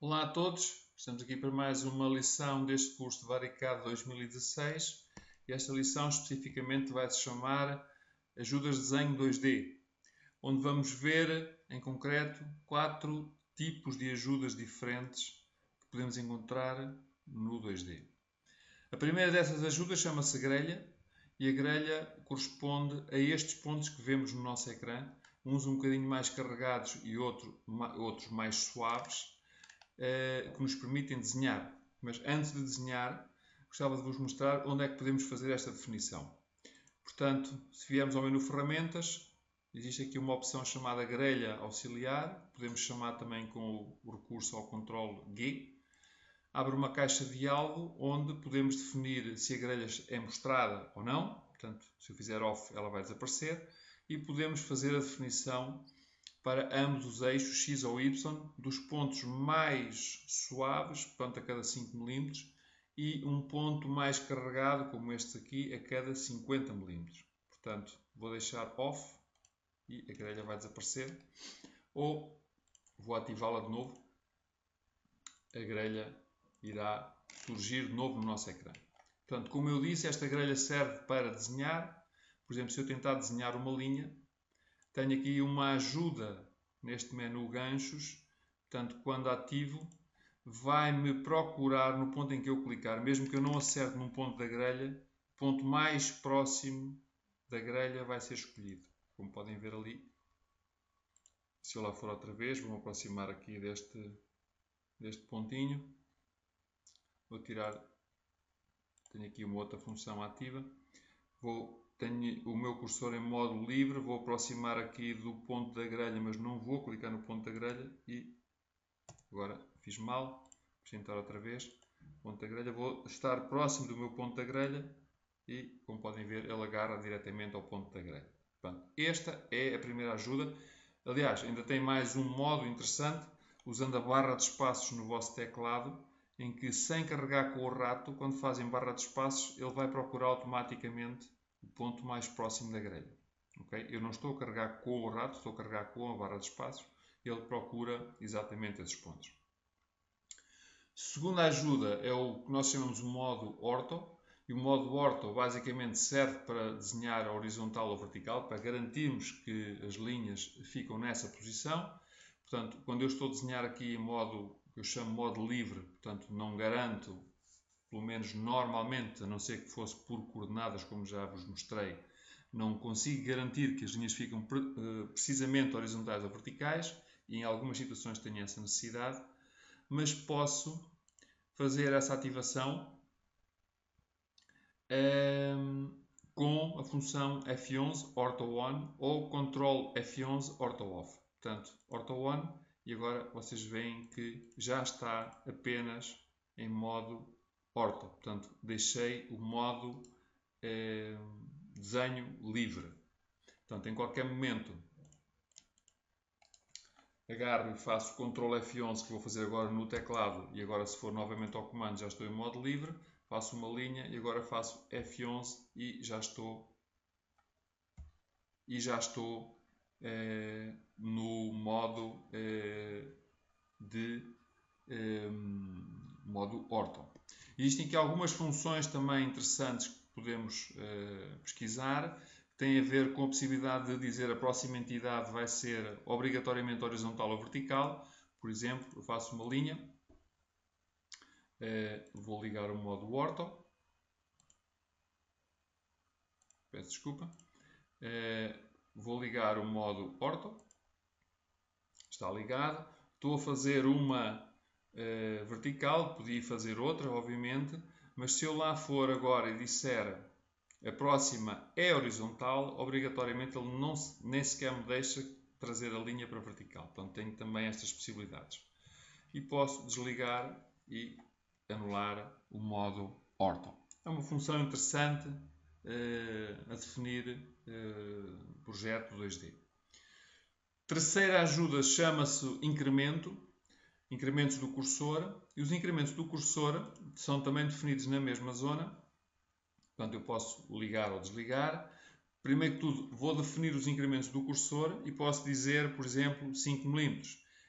Olá a todos, estamos aqui para mais uma lição deste curso de Varicad 2016 e esta lição especificamente vai se chamar Ajudas de Desenho 2D, onde vamos ver em concreto 4 tipos de ajudas diferentes que podemos encontrar no 2D. A primeira dessas ajudas chama-se grelha e a grelha corresponde a estes pontos que vemos no nosso ecrã, uns um bocadinho mais carregados e outros mais suaves, que nos permitem desenhar. Mas antes de desenhar, gostava de vos mostrar onde é que podemos fazer esta definição. Portanto, se viermos ao menu Ferramentas, existe aqui uma opção chamada Grelha Auxiliar, podemos chamar também com o recurso ao Ctrl G. Abre uma caixa de diálogo onde podemos definir se a grelha é mostrada ou não. Portanto, se eu fizer off, ela vai desaparecer. E podemos fazer a definição para ambos os eixos X ou Y dos pontos mais suaves, portanto a cada 5 mm, e um ponto mais carregado, como este aqui, a cada 50 mm. Portanto, vou deixar off e a grelha vai desaparecer, ou vou ativá-la de novo, a grelha irá surgir de novo no nosso ecrã. Portanto, como eu disse, esta grelha serve para desenhar. Por exemplo, se eu tentar desenhar uma linha, tenho aqui uma ajuda neste menu ganchos, portanto, quando ativo, vai-me procurar no ponto em que eu clicar, mesmo que eu não acerte num ponto da grelha, o ponto mais próximo da grelha vai ser escolhido. Como podem ver ali, se eu lá for outra vez, vou-me aproximar aqui deste pontinho, vou tirar, tenho aqui uma outra função ativa, tenho o meu cursor em modo livre, vou aproximar aqui do ponto da grelha, mas não vou clicar no ponto da grelha e agora fiz mal, vou tentar outra vez, ponto da grelha, vou estar próximo do meu ponto da grelha e, como podem ver, ele agarra diretamente ao ponto da grelha. Pronto, esta é a primeira ajuda. Aliás, ainda tem mais um modo interessante, usando a barra de espaços no vosso teclado, em que sem carregar com o rato, quando fazem barra de espaços, ele vai procurar automaticamente o ponto mais próximo da grelha. Okay? Eu não estou a carregar com o rato, estou a carregar com a barra de espaços, ele procura exatamente esses pontos. Segunda ajuda é o que nós chamamos de modo ortho, e o modo ortho basicamente serve para desenhar a horizontal ou vertical, para garantirmos que as linhas ficam nessa posição. Portanto, quando eu estou a desenhar aqui em modo, que eu chamo de modo livre, portanto não garanto, pelo menos normalmente, a não ser que fosse por coordenadas, como já vos mostrei, não consigo garantir que as linhas ficam precisamente horizontais ou verticais, e em algumas situações tenho essa necessidade, mas posso fazer essa ativação com a função F11 Ortho On ou Ctrl F11 Ortho Off. Portanto, Ortho On, e agora vocês veem que já está apenas em modo ortho. Portanto, deixei o modo desenho livre. Portanto, em qualquer momento agarro e faço Ctrl F11, que vou fazer agora no teclado, e agora se for novamente ao comando já estou em modo livre, faço uma linha e agora faço F11 e já estou no modo modo ortho. Existem aqui algumas funções também interessantes que podemos pesquisar, que têm a ver com a possibilidade de dizer a próxima entidade vai ser obrigatoriamente horizontal ou vertical. Por exemplo, eu faço uma linha, vou ligar o modo ortho, peço desculpa, vou ligar o modo ortho, está ligado, estou a fazer uma vertical, podia fazer outra, obviamente, mas se eu lá for agora e disser a próxima é horizontal, obrigatoriamente ele nem sequer me deixa trazer a linha para vertical. Portanto, tenho também estas possibilidades. E posso desligar e anular o modo ortho. É uma função interessante a definir projeto 2D. Terceira ajuda chama-se incremento. Incrementos do cursor, e os incrementos do cursor são também definidos na mesma zona, portanto eu posso ligar ou desligar. Primeiro que tudo vou definir os incrementos do cursor e posso dizer, por exemplo, 5 mm.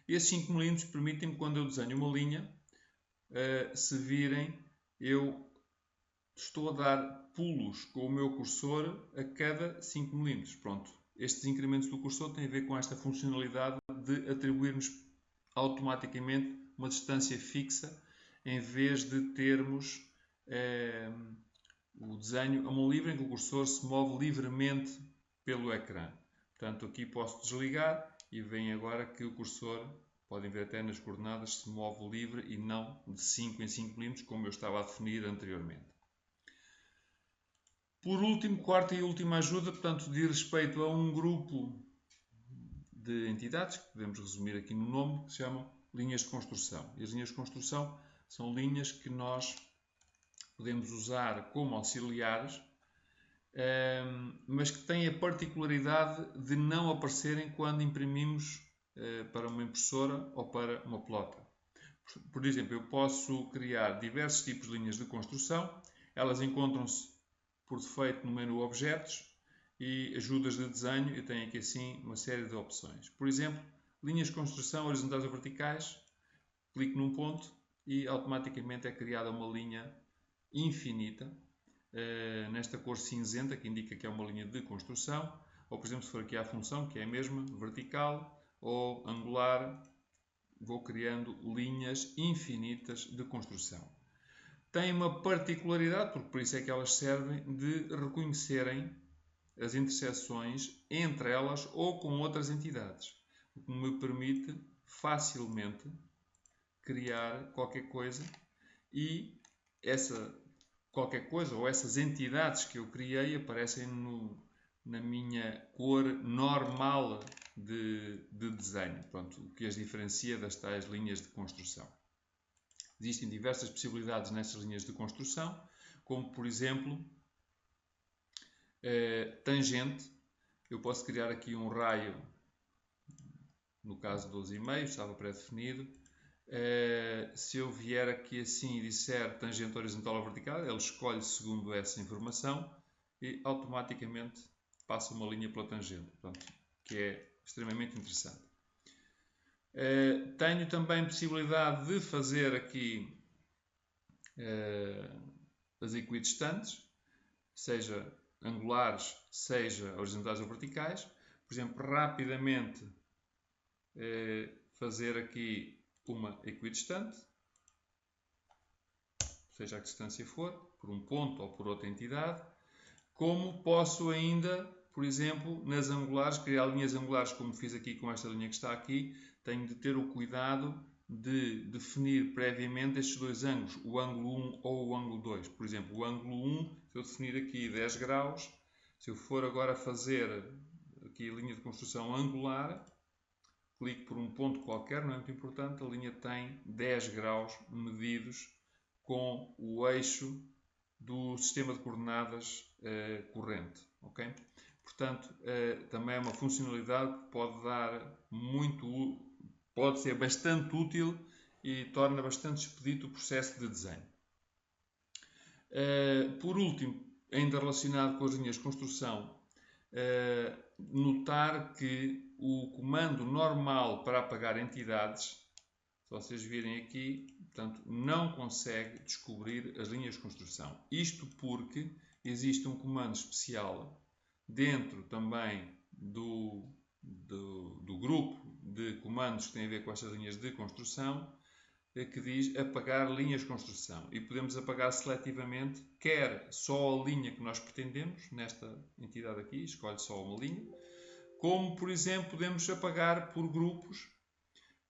Esses 5 mm permitem-me, quando eu desenho uma linha, se virem, eu estou a dar pulos com o meu cursor a cada 5 mm. Pronto, estes incrementos do cursor têm a ver com esta funcionalidade de atribuir-nos automaticamente uma distância fixa, em vez de termos o desenho a mão livre, em que o cursor se move livremente pelo ecrã. Portanto, aqui posso desligar e veem agora que o cursor, podem ver até nas coordenadas, se move livre e não de 5 em 5 mm, como eu estava a definir anteriormente. Por último, quarta e última ajuda, portanto, diz respeito a um grupo de entidades, que podemos resumir aqui no nome, que se chamam linhas de construção. E as linhas de construção são linhas que nós podemos usar como auxiliares, mas que têm a particularidade de não aparecerem quando imprimimos para uma impressora ou para uma plota. Por exemplo, eu posso criar diversos tipos de linhas de construção, elas encontram-se por defeito no menu Objetos e Ajudas de Desenho. Eu tenho aqui assim uma série de opções. Por exemplo, linhas de construção horizontais ou verticais, clico num ponto e automaticamente é criada uma linha infinita, nesta cor cinzenta, que indica que é uma linha de construção. Ou, por exemplo, se for aqui à função, que é a mesma, vertical ou angular, vou criando linhas infinitas de construção. Tem uma particularidade, porque por isso é que elas servem, de reconhecerem as interseções entre elas ou com outras entidades, o que me permite facilmente criar qualquer coisa, e essa qualquer coisa ou essas entidades que eu criei aparecem na minha cor normal de desenho, pronto, o que as diferencia das tais linhas de construção. Existem diversas possibilidades nessas linhas de construção, como por exemplo, tangente. Eu posso criar aqui um raio, no caso 12,5, estava pré-definido. Se eu vier aqui assim e disser tangente horizontal ou vertical, ele escolhe segundo essa informação e automaticamente passa uma linha pela tangente, portanto, que é extremamente interessante. Tenho também possibilidade de fazer aqui as equidistantes, seja angulares, seja horizontais ou verticais. Por exemplo, rapidamente fazer aqui uma equidistante, seja a que distância for, por um ponto ou por outra entidade. Como posso ainda, por exemplo, nas angulares, criar linhas angulares, como fiz aqui com esta linha que está aqui. Tenho de ter o cuidado de definir previamente estes dois ângulos, o ângulo 1 ou o ângulo 2. Por exemplo, o ângulo 1, se eu definir aqui 10 graus, se eu for agora fazer aqui a linha de construção angular, clico por um ponto qualquer, não é muito importante, a linha tem 10 graus medidos com o eixo do sistema de coordenadas corrente. Okay? Portanto, também é uma funcionalidade que pode ser bastante útil e torna bastante expedito o processo de desenho. Por último, ainda relacionado com as linhas de construção, notar que o comando normal para apagar entidades, se vocês virem aqui, portanto, não consegue descobrir as linhas de construção. Isto porque existe um comando especial dentro também do grupo de comandos que tem a ver com estas linhas de construção, que diz apagar linhas de construção. E podemos apagar seletivamente, quer só a linha que nós pretendemos, nesta entidade aqui, escolhe só uma linha, como, por exemplo, podemos apagar por grupos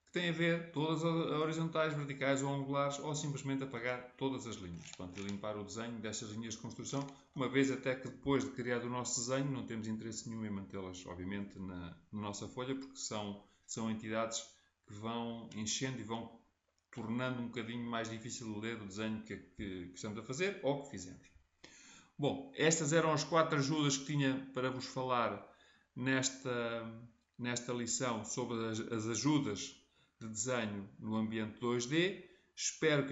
que têm a ver todas as horizontais, verticais ou angulares, ou simplesmente apagar todas as linhas. Portanto, e limpar o desenho destas linhas de construção, uma vez até que depois de criado o nosso desenho não temos interesse nenhum em mantê-las, obviamente, na nossa folha, porque são entidades que vão enchendo e vão tornando um bocadinho mais difícil de ler o desenho que estamos a fazer ou que fizemos. Bom, estas eram as 4 ajudas que tinha para vos falar nesta lição sobre as ajudas de desenho no ambiente 2D. Espero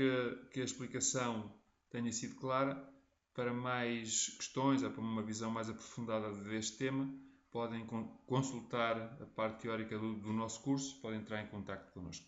que a explicação tenha sido clara. Para mais questões ou para uma visão mais aprofundada deste tema, podem consultar a parte teórica do nosso curso, podem entrar em contato connosco.